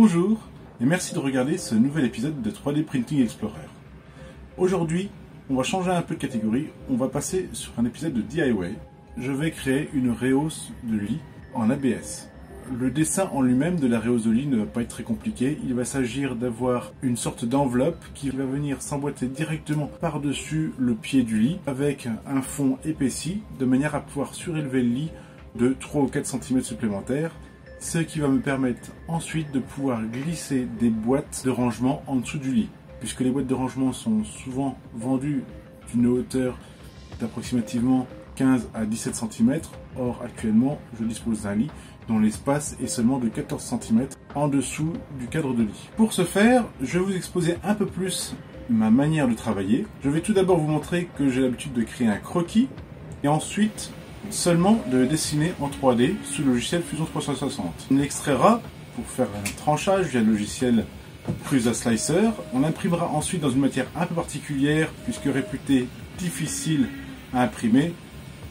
Bonjour et merci de regarder ce nouvel épisode de 3D Printing Explorer. Aujourd'hui, on va changer un peu de catégorie, on va passer sur un épisode de DIY. Je vais créer une rehausse de lit en ABS. Le dessin en lui-même de la rehausse de lit ne va pas être très compliqué. Il va s'agir d'avoir une sorte d'enveloppe qui va venir s'emboîter directement par-dessus le pied du lit avec un fond épaissi de manière à pouvoir surélever le lit de 3 ou 4 cm supplémentaires. Ce qui va me permettre ensuite de pouvoir glisser des boîtes de rangement en dessous du lit. Puisque les boîtes de rangement sont souvent vendues d'une hauteur d'approximativement 15 à 17 cm. Or actuellement je dispose d'un lit dont l'espace est seulement de 14 cm en dessous du cadre de lit. Pour ce faire, je vais vous exposer un peu plus ma manière de travailler. Je vais tout d'abord vous montrer que j'ai l'habitude de créer un croquis et ensuite seulement de le dessiner en 3D sous le logiciel Fusion 360. On l'extraira pour faire un tranchage via le logiciel Prusa Slicer. On l'imprimera ensuite dans une matière un peu particulière puisque réputée difficile à imprimer,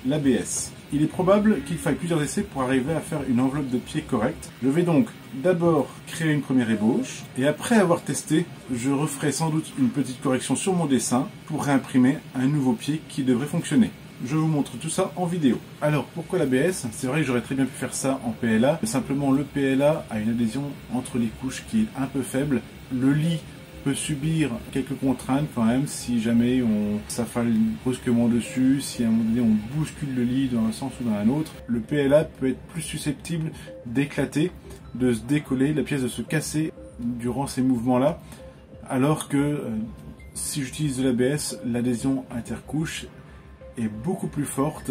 l'ABS. Il est probable qu'il faille plusieurs essais pour arriver à faire une enveloppe de pied correcte. Je vais donc d'abord créer une première ébauche et après avoir testé, je referai sans doute une petite correction sur mon dessin pour réimprimer un nouveau pied qui devrait fonctionner. Je vous montre tout ça en vidéo. Alors pourquoi l'ABS? C'est vrai que j'aurais très bien pu faire ça en PLA, mais simplement le PLA a une adhésion entre les couches qui est un peu faible. Le lit peut subir quelques contraintes quand même si jamais on s'affale brusquement dessus, si à un moment donné on bouscule le lit dans un sens ou dans un autre. Le PLA peut être plus susceptible d'éclater, de se décoller, la pièce de se casser durant ces mouvements-là, alors que si j'utilise de l'ABS, l'adhésion intercouche est beaucoup plus forte,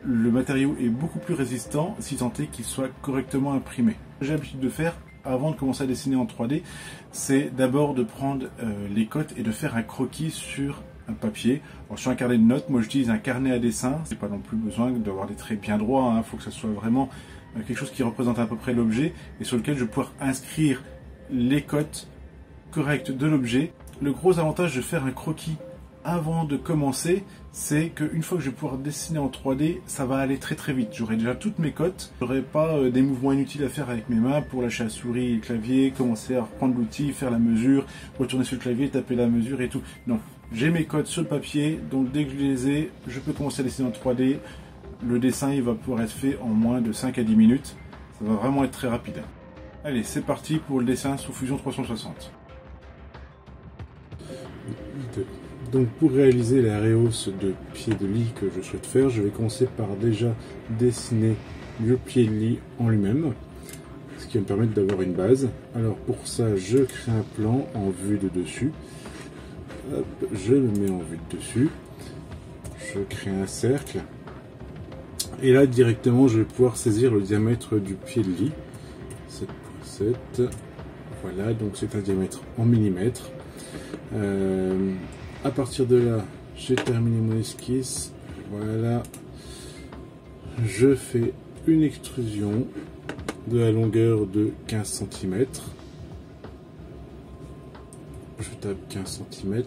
le matériau est beaucoup plus résistant si tant est qu'il soit correctement imprimé. J'ai l'habitude de faire avant de commencer à dessiner en 3D, c'est d'abord de prendre les cotes et de faire un croquis sur un papier. Alors, sur un carnet de notes, moi j'utilise un carnet à dessin, c'est pas non plus besoin d'avoir des traits bien droits, il faut que ça soit vraiment quelque chose qui représente à peu près l'objet et sur lequel je vais pouvoir inscrire les cotes correctes de l'objet. Le gros avantage de faire un croquis avant de commencer, c'est qu'une fois que je vais pouvoir dessiner en 3D, ça va aller très très vite. J'aurai déjà toutes mes cotes, j'aurai pas des mouvements inutiles à faire avec mes mains pour lâcher la souris et le clavier, commencer à reprendre l'outil, faire la mesure, retourner sur le clavier, taper la mesure et tout. Non, j'ai mes cotes sur le papier, donc dès que je les ai, je peux commencer à dessiner en 3D. Le dessin il va pouvoir être fait en moins de 5 à 10 minutes. Ça va vraiment être très rapide. Allez, c'est parti pour le dessin sous Fusion 360. Donc pour réaliser la rehausse de pied de lit que je souhaite faire, je vais commencer par déjà dessiner le pied de lit en lui-même, ce qui va me permettre d'avoir une base. Alors pour ça, je crée un plan en vue de dessus. Hop, je le mets en vue de dessus. Je crée un cercle. Et là directement, je vais pouvoir saisir le diamètre du pied de lit. 7,7. Voilà, donc c'est un diamètre en millimètres. À partir de là, j'ai terminé mon esquisse. Voilà. Je fais une extrusion de la longueur de 15 cm. Je tape 15 cm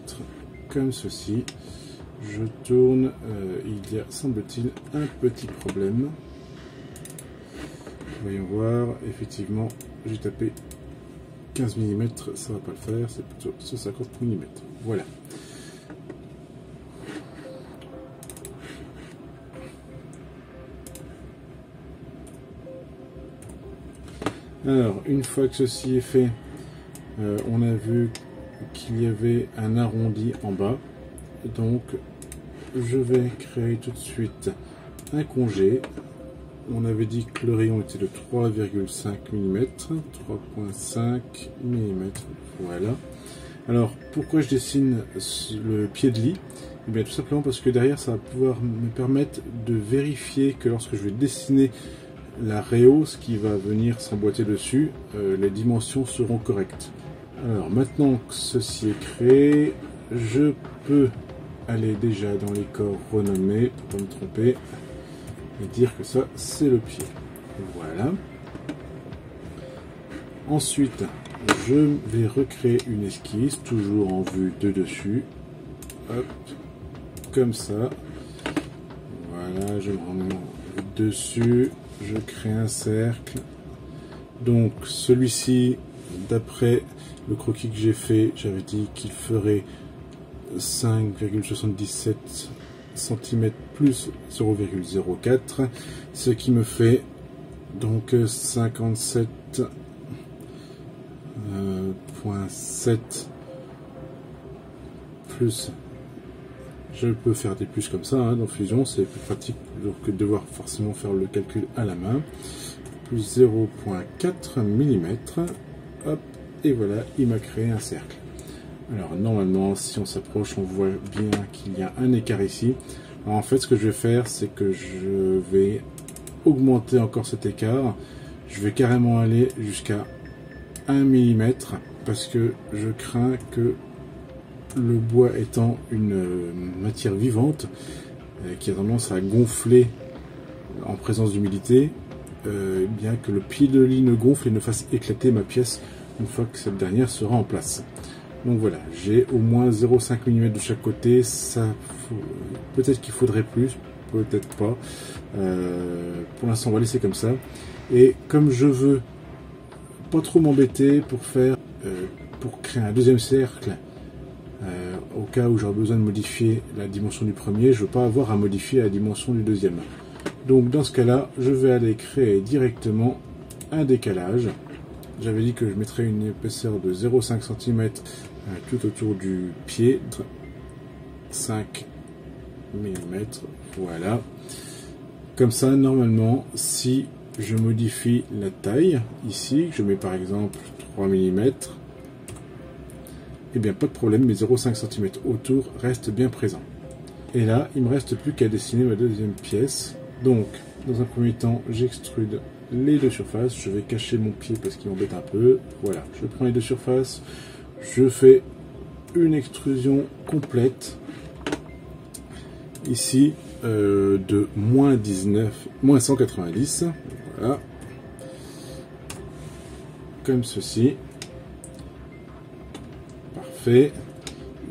comme ceci. Je tourne. Il y a, semble-t-il, un petit problème. Voyons voir. Effectivement, j'ai tapé 15 mm. Ça va pas le faire. C'est plutôt 150 mm. Voilà. Alors, une fois que ceci est fait, on a vu qu'il y avait un arrondi en bas. Donc, je vais créer tout de suite un congé. On avait dit que le rayon était de 3,5 mm, 3,5 mm. Voilà. Alors, pourquoi je dessine le pied de lit? Eh bien, tout simplement parce que derrière, ça va pouvoir me permettre de vérifier que lorsque je vais dessiner la rehausse qui va venir s'emboîter dessus, les dimensions seront correctes. Alors maintenant que ceci est créé, je peux aller déjà dans les corps renommés pour ne pas me tromper et dire que ça c'est le pied. Voilà. Ensuite, je vais recréer une esquisse, toujours en vue de dessus. Hop, comme ça. Voilà, je me rends dessus. Je crée un cercle. Donc celui-ci d'après le croquis que j'ai fait, j'avais dit qu'il ferait 5,77 cm plus 0,04, ce qui me fait donc 57,7 plus. Je peux faire des plus comme ça hein, dans Fusion, c'est plus pratique que de devoir forcément faire le calcul à la main. Plus 0,4 mm. Hop, et voilà, il m'a créé un cercle. Alors normalement, si on s'approche, on voit bien qu'il y a un écart ici. Alors, en fait, ce que je vais faire, c'est que je vais augmenter encore cet écart. Je vais carrément aller jusqu'à 1 mm parce que je crains que le bois étant une matière vivante qui a tendance à gonfler en présence d'humidité, bien que le pied de lit ne gonfle et ne fasse éclater ma pièce une fois que cette dernière sera en place. Donc voilà, j'ai au moins 0,5 mm de chaque côté. Ça, peut-être qu'il faudrait plus, peut-être pas. Pour l'instant, on va laisser comme ça. Et comme je veux pas trop m'embêter pour créer un deuxième cercle, au cas où j'aurai besoin de modifier la dimension du premier, je ne veux pas avoir à modifier la dimension du deuxième. Donc dans ce cas-là, je vais aller créer directement un décalage. J'avais dit que je mettrais une épaisseur de 0,5 cm tout autour du pied, 5 mm, voilà. Comme ça, normalement, si je modifie la taille, ici, je mets par exemple 3 mm, et bien pas de problème, mes 0,5 cm autour restent bien présents. Et là, il ne me reste plus qu'à dessiner ma deuxième pièce. Donc, dans un premier temps, j'extrude les deux surfaces. Je vais cacher mon pied parce qu'il m'embête un peu. Voilà, je prends les deux surfaces. Je fais une extrusion complète. Ici, de moins 190. Voilà. Comme ceci. Parfait.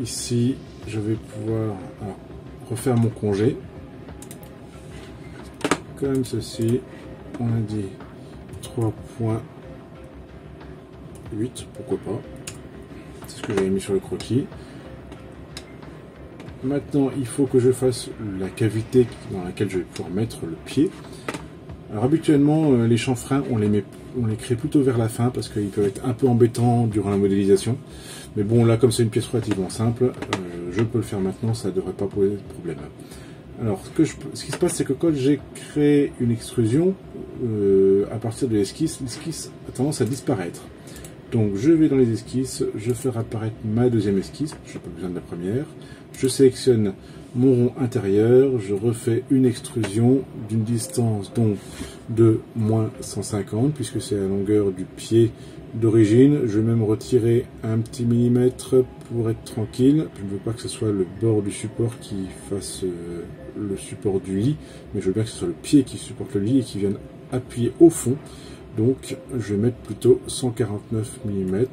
Ici, je vais pouvoir refaire mon congé. Comme ceci. On a dit 3,8, pourquoi pas. C'est ce que j'avais mis sur le croquis. Maintenant, il faut que je fasse la cavité dans laquelle je vais pouvoir mettre le pied. Alors habituellement, les chanfreins, on les crée plutôt vers la fin parce qu'ils peuvent être un peu embêtants durant la modélisation. Mais bon, là, comme c'est une pièce relativement simple, je peux le faire maintenant, ça ne devrait pas poser de problème. Alors, ce qui se passe, c'est que quand j'ai créé une extrusion, à partir de l'esquisse a tendance à disparaître. Donc, je vais dans les esquisses, je fais apparaître ma deuxième esquisse, je n'ai pas besoin de la première. Je sélectionne mon rond intérieur, je refais une extrusion d'une distance donc de moins 150, puisque c'est la longueur du pied d'origine. Je vais même retirer un petit millimètre pour être tranquille. Je ne veux pas que ce soit le bord du support qui fasse le support du lit, mais je veux bien que ce soit le pied qui supporte le lit et qui vienne appuyer au fond. Donc je vais mettre plutôt 149 mm.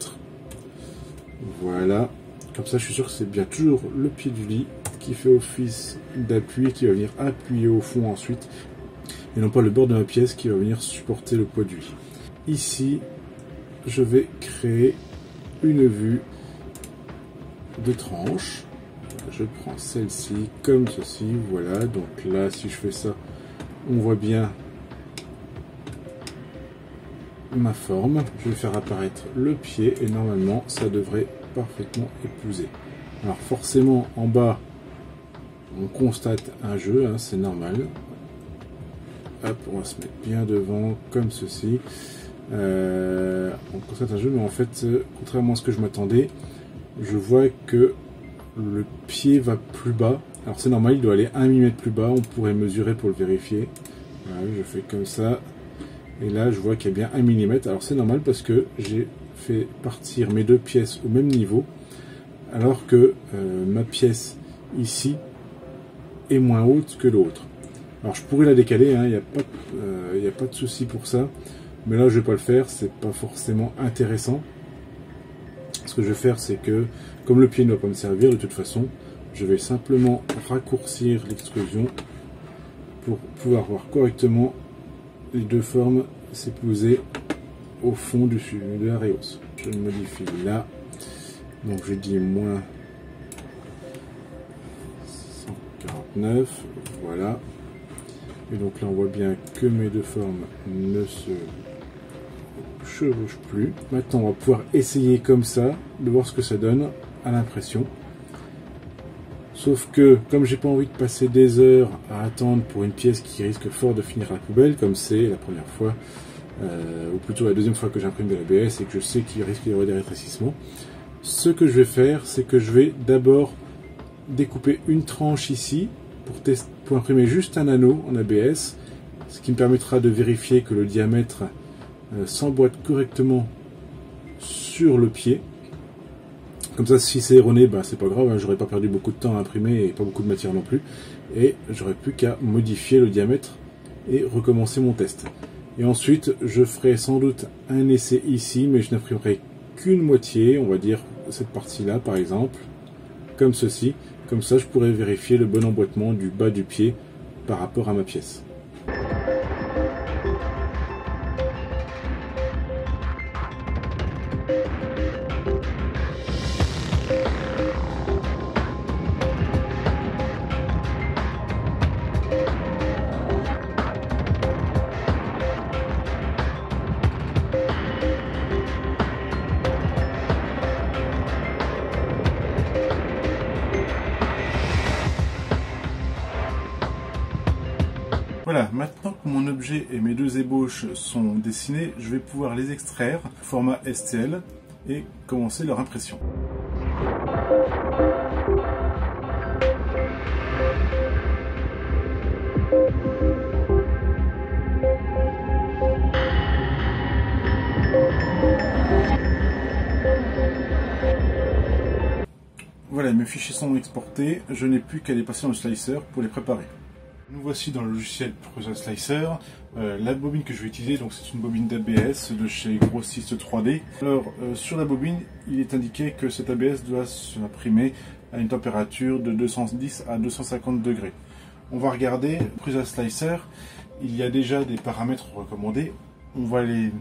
Voilà. Comme ça, je suis sûr que c'est bien toujours le pied du lit qui fait office d'appui, qui va venir appuyer au fond ensuite, et non pas le bord de ma pièce qui va venir supporter le poids du lit. Ici, je vais créer une vue de tranche. Je prends celle-ci comme ceci, voilà. Donc là, si je fais ça, on voit bien ma forme. Je vais faire apparaître le pied et normalement, ça devrait parfaitement épouser. Alors forcément, en bas, on constate un jeu, hein, c'est normal. Hop, on va se mettre bien devant, comme ceci. On constate un jeu, mais en fait, contrairement à ce que je m'attendais, je vois que le pied va plus bas. Alors c'est normal, il doit aller 1 mm plus bas, on pourrait mesurer pour le vérifier. Voilà, je fais comme ça. Et là, je vois qu'il y a bien 1 mm. Alors c'est normal parce que j'ai fait partir mes deux pièces au même niveau, alors que ma pièce ici est moins haute que l'autre. Alors je pourrais la décaler, hein, il n'y a pas de souci pour ça, mais là je vais pas le faire, c'est pas forcément intéressant. Ce que je vais faire, c'est que comme le pied ne va pas me servir de toute façon, je vais simplement raccourcir l'extrusion pour pouvoir voir correctement les deux formes s'épouser au fond de la rehausse. je le modifie là. Donc je dis moins 149, voilà. Et donc là on voit bien que mes deux formes ne se chevauchent plus. Maintenant on va pouvoir essayer comme ça, de voir ce que ça donne à l'impression. Sauf que, comme j'ai pas envie de passer des heures à attendre pour une pièce qui risque fort de finir à la poubelle, comme c'est la première fois, ou plutôt la deuxième fois que j'imprime de l'ABS et que je sais qu'il risque d'y avoir des rétrécissements, ce que je vais faire, c'est que je vais d'abord découper une tranche ici pour imprimer juste un anneau en ABS, ce qui me permettra de vérifier que le diamètre s'emboîte correctement sur le pied. Comme ça, si c'est erroné, bah, c'est pas grave, hein, j'aurais pas perdu beaucoup de temps à imprimer et pas beaucoup de matière non plus. Et j'aurais plus qu'à modifier le diamètre et recommencer mon test. Et ensuite, je ferai sans doute un essai ici, mais je n'imprimerai qu'une moitié, on va dire cette partie-là par exemple, comme ceci. Comme ça, je pourrais vérifier le bon emboîtement du bas du pied par rapport à ma pièce. Voilà, maintenant que mon objet et mes deux ébauches sont dessinés, je vais pouvoir les extraire format STL et commencer leur impression. Voilà, mes fichiers sont exportés, je n'ai plus qu'à les passer dans le slicer pour les préparer. Nous voici dans le logiciel Prusa Slicer. La bobine que je vais utiliser, donc c'est une bobine d'ABS de chez Grossiste 3D. Alors sur la bobine, il est indiqué que cet ABS doit s'imprimer à une température de 210 à 250 degrés. On va regarder Prusa Slicer. Il y a déjà des paramètres recommandés. On va les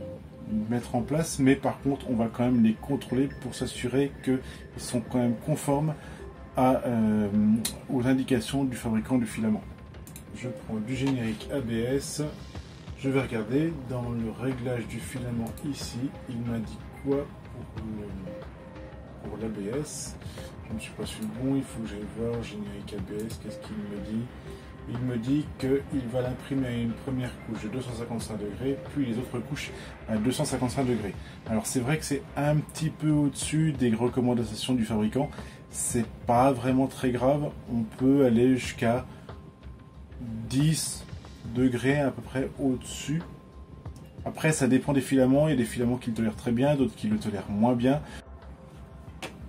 mettre en place, mais par contre, on va quand même les contrôler pour s'assurer qu'ils sont quand même conformes aux indications du fabricant du filament. Je prends du générique ABS, je vais regarder dans le réglage du filament ici, il m'indique quoi pour l'ABS. Je ne suis pas sur le bon, il faut que j'aille voir générique ABS, qu'est-ce qu'il me dit? Il me dit qu'il va l'imprimer à une première couche de 255 degrés, puis les autres couches à 255 degrés. Alors c'est vrai que c'est un petit peu au-dessus des recommandations du fabricant, c'est pas vraiment très grave, on peut aller jusqu'à 10 degrés à peu près au-dessus. Après ça dépend des filaments, il y a des filaments qui le tolèrent très bien, d'autres qui le tolèrent moins bien.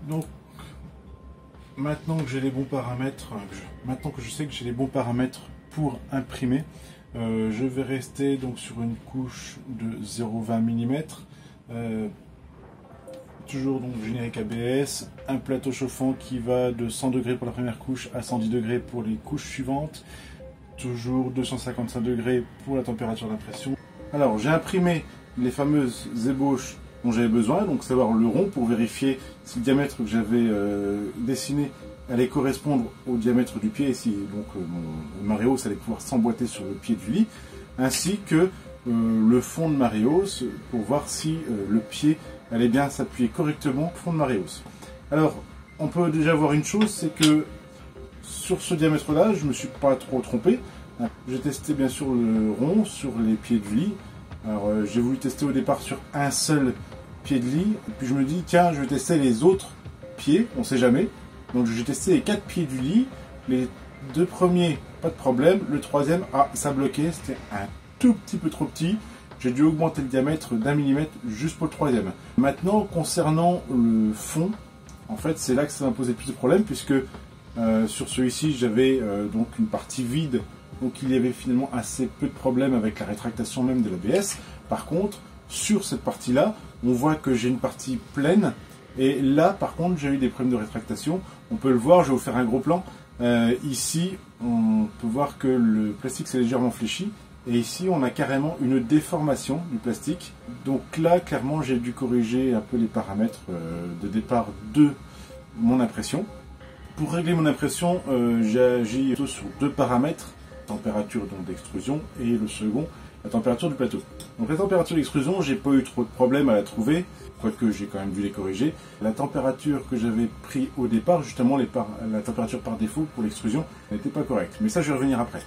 Donc maintenant que j'ai les bons paramètres, maintenant que je sais que j'ai les bons paramètres pour imprimer, je vais rester donc sur une couche de 0,20 mm. Toujours donc générique ABS, un plateau chauffant qui va de 100 degrés pour la première couche à 110 degrés pour les couches suivantes. Toujours 255 degrés pour la température d'impression. Alors j'ai imprimé les fameuses ébauches dont j'avais besoin, donc savoir le rond pour vérifier si le diamètre que j'avais dessiné allait correspondre au diamètre du pied et si donc mon Maréos allait pouvoir s'emboîter sur le pied du lit, ainsi que le fond de Maréos pour voir si le pied allait bien s'appuyer correctement au fond de Maréos. Alors on peut déjà voir une chose, c'est que sur ce diamètre-là, je ne me suis pas trop trompé. J'ai testé bien sûr le rond sur les pieds du lit. Alors j'ai voulu tester au départ sur un seul pied de lit. Et puis je me dis, tiens, je vais tester les autres pieds, on ne sait jamais. Donc j'ai testé les 4 pieds du lit. Les 2 premiers, pas de problème. Le troisième, ça bloquait, c'était un tout petit peu trop petit. J'ai dû augmenter le diamètre d'1 mm juste pour le troisième. Maintenant, concernant le fond, en fait, c'est là que ça m'a posé plus de problèmes, puisque sur celui-ci, j'avais donc une partie vide, donc il y avait finalement assez peu de problèmes avec la rétractation même de l'ABS. Par contre, sur cette partie-là, on voit que j'ai une partie pleine, et là, par contre, j'ai eu des problèmes de rétractation. On peut le voir, je vais vous faire un gros plan. Ici, on peut voir que le plastique s'est légèrement fléchi, Et ici, on a carrément une déformation du plastique. Donc là, clairement, j'ai dû corriger un peu les paramètres de départ de mon impression. Pour régler mon impression, j'agis plutôt sur deux paramètres, température d'extrusion et le second, la température du plateau. Donc la température d'extrusion, j'ai pas eu trop de problèmes à la trouver, quoique j'ai quand même dû les corriger. La température que j'avais pris au départ, justement la température par défaut pour l'extrusion, n'était pas correcte. Mais ça, je vais revenir après.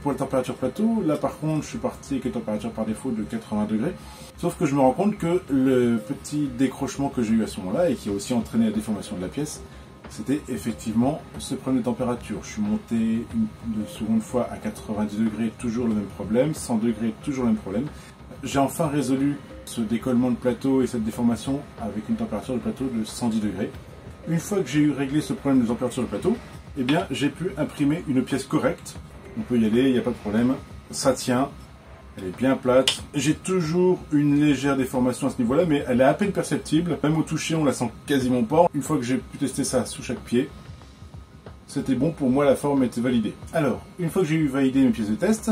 Pour la température plateau, là par contre, je suis parti avec une température par défaut de 80 degrés. Sauf que je me rends compte que le petit décrochement que j'ai eu à ce moment-là, et qui a aussi entraîné la déformation de la pièce, c'était effectivement ce problème de température. Je suis monté une seconde fois à 90 degrés, toujours le même problème, 100 degrés, toujours le même problème. J'ai enfin résolu ce décollement de plateau et cette déformation avec une température de plateau de 110 degrés. Une fois que j'ai eu réglé ce problème de température de plateau, eh bien, j'ai pu imprimer une pièce correcte. On peut y aller, il n'y a pas de problème, ça tient. Elle est bien plate. J'ai toujours une légère déformation à ce niveau-là, mais elle est à peine perceptible. Même au toucher, on la sent quasiment pas. Une fois que j'ai pu tester ça sous chaque pied, c'était bon pour moi, la forme était validée. Alors, une fois que j'ai eu validé mes pièces de test,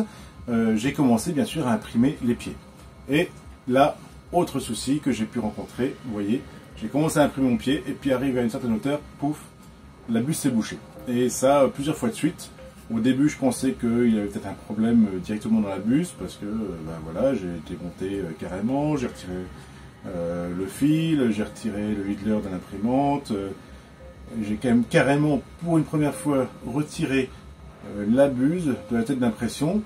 j'ai commencé bien sûr à imprimer les pieds. Et là, autre souci que j'ai pu rencontrer, vous voyez, j'ai commencé à imprimer mon pied, et puis arrivé à une certaine hauteur, pouf, la buse s'est bouchée. Et ça, plusieurs fois de suite. Au début, je pensais qu'il y avait peut-être un problème directement dans la buse, parce que voilà, j'ai démonté carrément, j'ai retiré le fil, j'ai retiré le Hitler de l'imprimante, j'ai quand même carrément, pour une première fois, retiré la buse de la tête d'impression.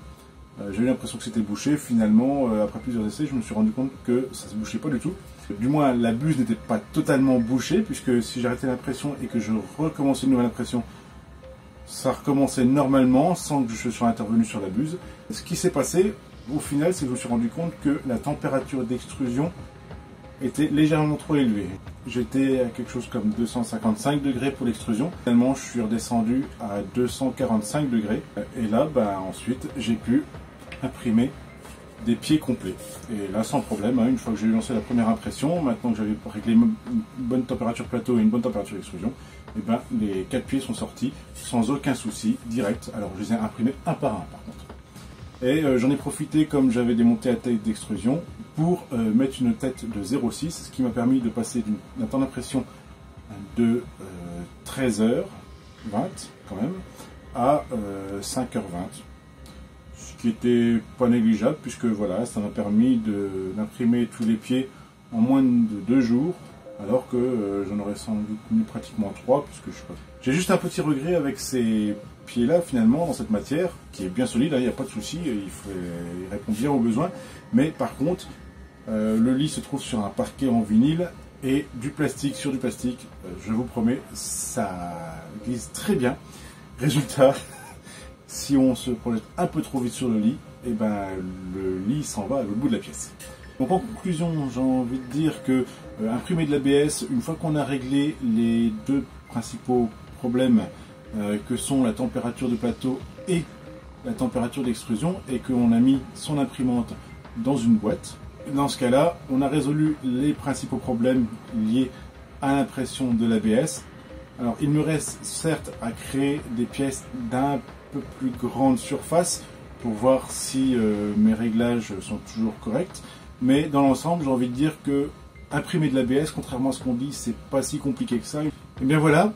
J'ai eu l'impression que c'était bouché. Finalement, après plusieurs essais, je me suis rendu compte que ça ne se bouchait pas du tout. Du moins, la buse n'était pas totalement bouchée, puisque si j'arrêtais l'impression et que je recommençais une nouvelle impression, ça recommençait normalement sans que je sois intervenu sur la buse. Ce qui s'est passé, au final, c'est que je me suis rendu compte que la température d'extrusion était légèrement trop élevée. J'étais à quelque chose comme 255 degrés pour l'extrusion. Finalement, je suis redescendu à 245 degrés. Et là, ensuite, j'ai pu imprimer des pieds complets. Et là, sans problème, une fois que j'ai lancé la première impression, maintenant que j'avais réglé une bonne température plateau et une bonne température d'extrusion, les 4 pieds sont sortis sans aucun souci, direct. Alors, je les ai imprimés un par un, par contre. Et j'en ai profité, comme j'avais démonté la tête d'extrusion, pour mettre une tête de 0,6, ce qui m'a permis de passer d'un temps d'impression de 13h20, quand même, à 5h20. Ce qui était pas négligeable, puisque voilà, ça m'a permis d'imprimer tous les pieds en moins de 2 jours, alors que j'en aurais sans doute mis pratiquement 3, puisque je sais pas. J'ai juste un petit regret avec ces pieds-là, finalement, dans cette matière, qui est bien solide, il n'y a pas de souci, il répond bien aux besoins, mais par contre, le lit se trouve sur un parquet en vinyle, et du plastique sur du plastique, je vous promets, ça glisse très bien. Résultat, si on se projette un peu trop vite sur le lit, le lit s'en va à l'autre bout de la pièce. Donc en conclusion, j'ai envie de dire que imprimer de l'ABS, une fois qu'on a réglé les deux principaux problèmes que sont la température de plateau et la température d'extrusion, et qu'on a mis son imprimante dans une boîte, dans ce cas-là, on a résolu les principaux problèmes liés à l'impression de l'ABS. Alors il me reste certes à créer des pièces d'un peu plus grande surface pour voir si mes réglages sont toujours corrects. Mais dans l'ensemble, j'ai envie de dire que imprimer de l'ABS, contrairement à ce qu'on dit, c'est pas si compliqué que ça. Et bien voilà,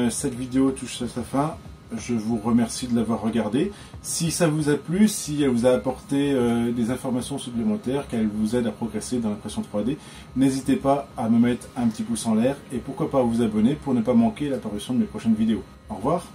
cette vidéo touche à sa fin. Je vous remercie de l'avoir regardée. Si ça vous a plu, si elle vous a apporté des informations supplémentaires, qu'elle vous aide à progresser dans l'impression 3D, n'hésitez pas à me mettre un petit pouce en l'air et pourquoi pas à vous abonner pour ne pas manquer l'apparition de mes prochaines vidéos. Au revoir.